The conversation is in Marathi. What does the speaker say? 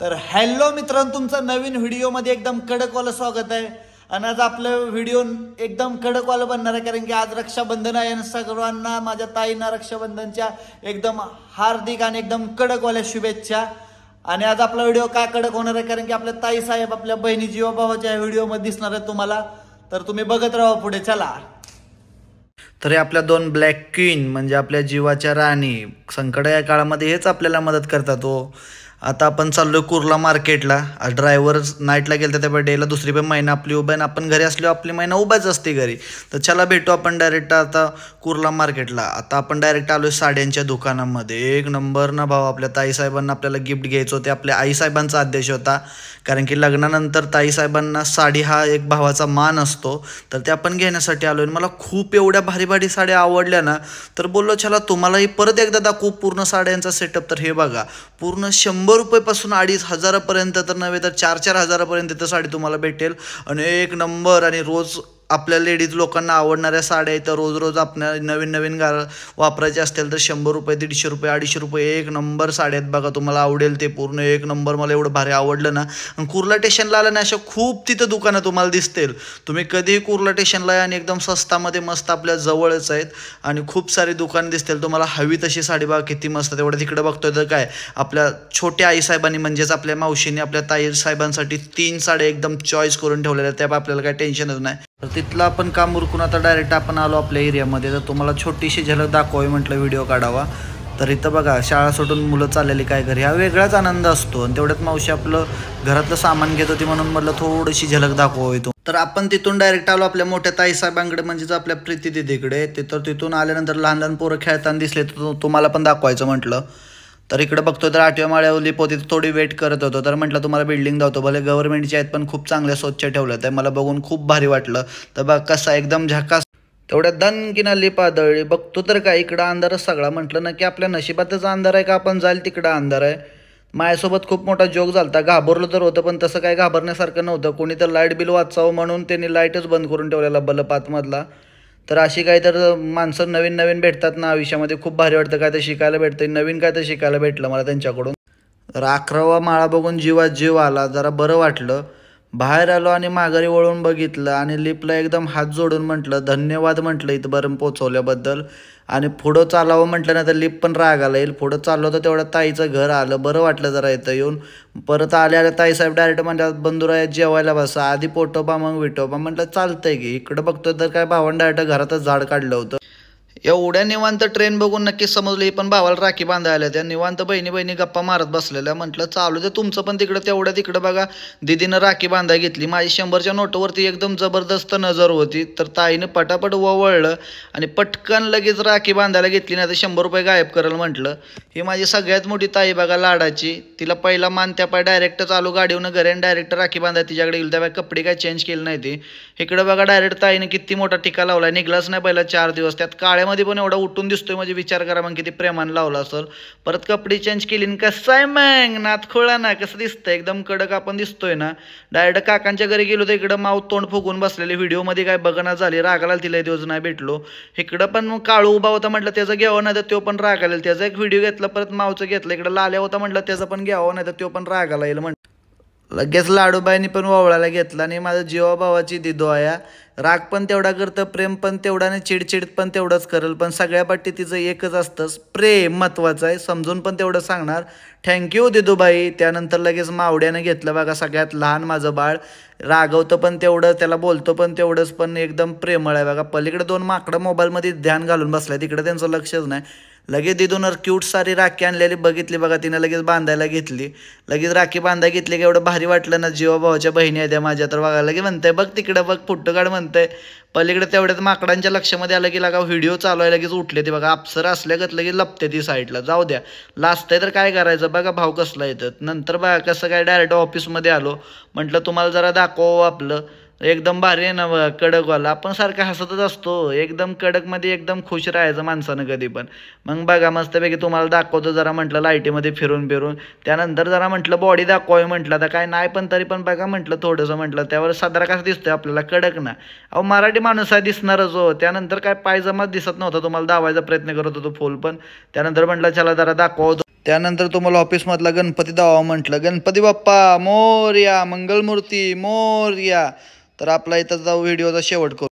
तर हॅलो मित्रांनो, तुमचं नवीन व्हिडिओमध्ये एकदम कडकवालं स्वागत आहे. आणि आज आपलं व्हिडिओ एकदम कडकवालं बनणार आहे, कारण की आज रक्षाबंधन आहे आणि सर्वांना माझ्या ताईंना रक्षाबंधनच्या एकदम हार्दिक आणि एकदम कडकवाल्या शुभेच्छा. आणि आज आपला व्हिडिओ का कडक होणार आहे, कारण की आपल्या ताई साहेब आपल्या बहिणी जीवाभावाच्या व्हिडिओमध्ये दिसणार आहे तुम्हाला. तर तुम्ही बघत राहा पुढे, चला. तर हे आपल्या दोन ब्लॅक क्वीन म्हणजे आपल्या जीवाच्या राणी संकट या काळामध्ये हेच आपल्याला मदत करतात. आता आपण चाललोय कुर्ला मार्केटला. ड्रायव्हर नाईटला गेलं तर त्या डेला दुसरी पण महिना आपली उभा आहे, आपण घरी असलो आपली महिना उभाच असते घरी. तर चला भेटू आपण डायरेक्ट आता कुर्ला मार्केटला. आता आपण डायरेक्ट आलोय साड्यांच्या दुकानामध्ये. एक नंबर ना भाव, आपल्या ताईसाहेबांना आपल्याला गिफ्ट घ्यायचं होते. आपल्या आईसाहेबांचा आदेश होता, कारण की लग्नानंतर ताईसाहेबांना साडी हा एक भावाचा मान असतो. तर ते आपण घेण्यासाठी आलोय. मला खूप एवढ्या भारी भारी साड्या आवडल्या ना, तर बोललो चला तुम्हालाही परत एकदा दाखवू पूर्ण साड्यांचा सेटअप. तर हे बघा, पूर्ण 100 रुपयेपासून 2,500पर्यंत, तर नव्हे तर 4-4 हजारापर्यंत तर साडी तुम्हाला भेटेल. आणि एक नंबर. आणि रोज आपल्या लेडीज लोकांना आवडणाऱ्या साड्या आहेत. रोज रोज आपल्या नवीन नवीन वापरायचे असतील तर 100 रुपये, 150 रुपये, 250 रुपये एक नंबर साड्या आहेत बघा. तुम्हाला आवडेल ते पूर्ण एक नंबर. मला एवढं भारी आवडलं ना. आणि कुर्ला स्टेशनला आलं ना, अशा खूप तिथं दुकानं तुम्हाला दिसतील. तुम्ही कधीही कुर्ला स्टेशनला या आणि एकदम स्वस्तामध्ये मस्त आपल्या जवळच आहेत. आणि खूप सारी दुकानं दिसतील तुम्हाला. हवी तशी साडी बघा किती मस्त. तेवढं तिकडे बघतोय तर काय, आपल्या छोट्या आईसाहेबांनी म्हणजेच आपल्या मावशीने आपल्या ताई साहेबांसाठी 3 साड्या एकदम चॉईस करून ठेवलेल्या. त्या आपल्याला काही टेन्शनच नाही. तर तिथलं आपण काम उरकून आता डायरेक्ट आपण आलो आपल्या एरियामध्ये. तर तुम्हाला छोटीशी झलक दाखवावी म्हटलं, व्हिडिओ काढावा. तर इथं बघा, शाळा सोडून मुलं चाललेली काय घरी, हा वेगळाच आनंद असतो. आणि तेवढ्यात मावशी आपलं घरातलं सामान घेत होती, म्हणून म्हटलं थोडीशी झलक दाखवावी. तर आपण तिथून डायरेक्ट आलो आपल्या मोठ्या ताईसाहेबांकडे, म्हणजेच आपल्या प्रीती दिदीकडे. तर तिथून आल्यानंतर लहान लहान पोरं खेळताना दिसले, तर तुम्हाला पण दाखवायचं म्हटलं. तर इकडे बघतो तर 8व्या माळ्यावर लिप होती, थोडी वेट करत होतो. तर म्हटलं तुम्हाला बिल्डिंग दावतो, भले गव्हर्नमेंटची आहेत पण खूप चांगल्या स्वच्छ ठेवल्या. त्या मला बघून खूप भारी वाटलं. तर बघ कसा एकदम झकास. तेवढ्या दणकीना लिप आदळली. बघतो तर काय इकडं अंधारच सगळा. म्हटलं ना की आपल्या नशिबातच अंधार आहे का आपण जाईल तिकडं अंधार आहे. माझ्यासोबत खूप मोठा जोक झालता. घाबरलो तर होतं, पण तसं काय घाबरण्यासारखं नव्हतं. कोणी तर लाईट बिल वाचावं म्हणून त्यांनी लाईटच बंद करून ठेवलेला बल्ब आतमधला. तर अशी काय तर माणसं नवीन नवीन भेटतात ना आयुष्यामध्ये, खूप भारी वाटतं. काय तर शिकायला भेटतं, नवीन काय तर शिकायला भेटलं मला त्यांच्याकडून. तर 11वा माळा बघून जीवात जीव आला, जरा बरं वाटलं. बाहेर आलो आणि माघारी वळून बघितलं आणि लिपला एकदम हात जोडून म्हटलं धन्यवाद म्हटलं इथंपर्यंत पोचवल्याबद्दल. आणि पुढं चालावं म्हटलं ना तर लिप पण रागाला येईल. पुढं चाललो तर तेवढं ताईचं घर आलं, बरं वाटलं जरा इथं येऊन. परत आल्या ताईसाहेब डायरेक्ट म्हणतात बंधुरायात जेवायला बसा, आधी पोटोबा मग विठोबा. म्हटलं चालतंय की. इकडं बघतो तर काय भावानं डायरेक्ट घरातच झाड काढलं होतं. एवढ्या निवांत ट्रेन बघून नक्कीच समजलं ही पण भावाला राखी बांधायला. त्या निवांत बहिणी बहिणी गप्पा मारत बसलेल्या. म्हटलं चालू दे तुमचं पण तिकडं. तेवढ्या तिकडं बघा दिदीनं राखी बांधाय घेतली. माझी 100च्या नोटवरती एकदम जबरदस्त नजर होती. तर ताईनं पटापट वळलं आणि पटकन लगेच राखी बांधायला घेतली, नाही तर 100 रुपये गायब करेल म्हटलं. ही माझी सगळ्यात मोठी ताई बघा लाडाची. तिला पहिला मान त्या पाय डायरेक्ट चालू गाडीवरून घरी आणि डायरेक्ट राखी बांधाय तिच्याकडे गेली. त्यामुळे कपडे काय चेंज केले नाही ती. इकडं बघा डायरेक्ट ताईनं किती मोठा टिका लावला. निघलाच नाही पहिला 4 दिवस. त्यात काळ्यामध्ये पण एवढा उठून दिसतोय, म्हणजे विचार करा मग किती प्रेमानं लावला असेल. परत कपडे चेंज केली. कसं आहे मग नातखोळा ना, कसं दिसतंय एकदम कडक आपण दिसतोय ना. डायरेक्ट काकांच्या घरी गेलो तर इकडं माऊत तोंड फुगून बसलेले. व्हिडिओमध्ये काय बघणं झाली, रागाला तिला दिवस नाही भेटलो. इकडं पण मग काळू उभा होता, म्हटलं त्याचं घ्यावं नाही तर तो पण रागाला येईल. त्याचा एक व्हिडिओ घेतला, परत मावचं घेतलं. इकडं लाल्या होता, म्हटलं त्याचं पण घ्यावं नाही तर तो पण रागाला येईल. लगेच लाडूबाईंनी पण ओवळायला घेतला. आणि माझं जीवाभावाची दिदो आया. राग पण तेवढा करतं, प्रेम पण तेवढा, आणि चिडचिड पण तेवढंच करेल. पण सगळ्या बाबतीत तिचं एकच असतं, प्रेम महत्त्वाचं आहे. समजून पण तेवढं सांगणार. थँक्यू दिदूबाई. त्यानंतर लगेच मावड्यानं घेतलं बघा, सगळ्यात लहान माझं बाळ. रागवतं पण तेवढं, त्याला बोलतो पण तेवढंच, पण एकदम प्रेमळ आहे बघा. पलीकडे 2 माकडं मोबाईलमध्ये ध्यान घालून बसलाय, तिकडे त्यांचं लक्षच नाही. लगेच दिदून क्यूट सारी राखी आणलेली बघितली बघा, तिनं लगेच बांधायला घेतली. लगेच राखी बांधायला घेतली की एवढं भारी वाटलं ना. जीवाभावाच्या बहिणी आहे त्या माझ्या. तर बघा लगेच म्हणतंय बघ तिकडं बघ फोटो काढ म्हणतंय. पलीकडे तेवढ्यात माकडांच्या लक्षामध्ये आलं की लगा व्हिडिओ चालू आहे. लगेच उठले ते बघा, अप्सरा असल्यागत लगेच लपते ती साईडला. जाऊ द्या, लाजतंय तर काय करायचं. बघा भाव कसला येतं. नंतर बघा कसं काय डायरेक्ट ऑफिसमध्ये आलो. म्हटलं तुम्हाला जरा दाखवावं आपलं. एकदम भारी आहे ना कडकवाला. आपण सारखं हसतच असतो. एकदम कडकमध्ये एकदम खुश राहायचं माणसानं कधी पण. मग बघा मस्तपैकी तुम्हाला दाखवतो जरा म्हटलं लाईटीमध्ये फिरून फिरून. त्यानंतर जरा म्हटलं बॉडी दाखवावी म्हटलं. आता काय नाही पण तरी पण बघा म्हटलं थोडंसं. म्हटलं त्यावर साधारा कसं दिसतोय आपल्याला, कडक ना. अहो मराठी माणूस आहे, दिसणारच हो. त्यानंतर काय पायजमाच दिसत नव्हता, तुम्हाला दावायचा प्रयत्न करत होतो फुल पण. त्यानंतर म्हटलं चला जरा दाखवतो. त्यानंतर तुम्हाला ऑफिसमधला गणपती दावा म्हटलं, गणपती बाप्पा मोरया, मंगलमूर्ती मोरया. तर आपला इथं व्हिडिओचा शेवट करू.